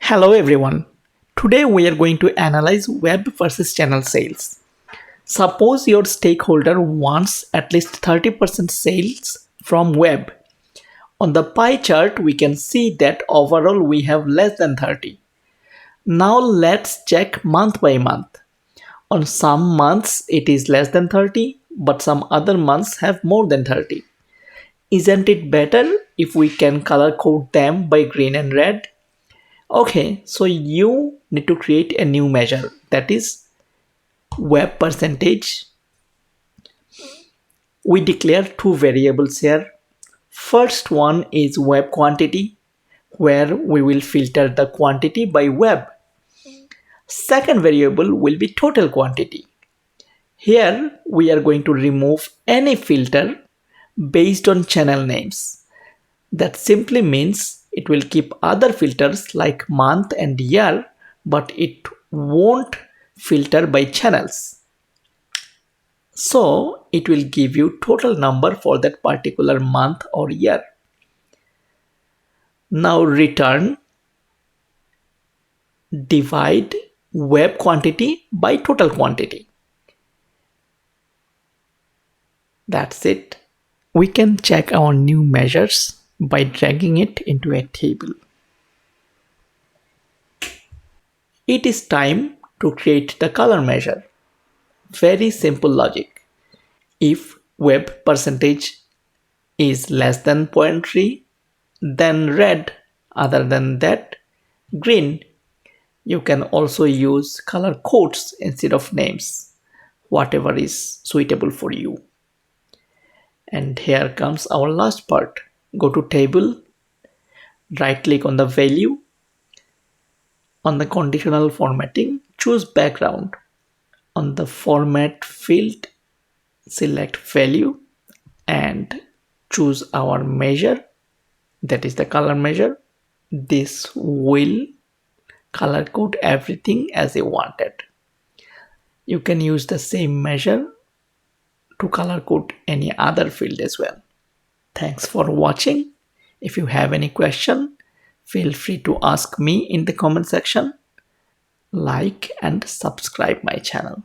Hello everyone. Today we are going to analyze web versus channel sales. Suppose your stakeholder wants at least 30% sales from web. On the pie chart, we can see that overall we have less than 30. Now let's check month by month. On some months it is less than 30, but some other months have more than 30. Isn't it better if we can color code them by green and red? Okay, so you need to create a new measure, that is web percentage. We declare two variables here. First one is web quantity, where we will filter the quantity by web. Second variable will be total quantity. Here we are going to remove any filter based on channel names. That simply means it will keep other filters like month and year, but it won't filter by channels. So it will give you total number for that particular month or year. Now return divide web quantity by total quantity. That's it. We can check our new measures by dragging it into a table. It is time to create the color measure. Very simple logic. If web percentage is less than 0.3, then red. Other than that, green. You can also use color codes instead of names, whatever is suitable for you. And here comes our last part. Go to table, right click on the value. On the conditional formatting, choose background. On the format field, select value and choose our measure, that is the color measure. This will color code everything as you wanted. You can use the same measure to color code any other field as well. Thanks for watching. If you have any question, feel free to ask me in the comment section. Like and subscribe my channel.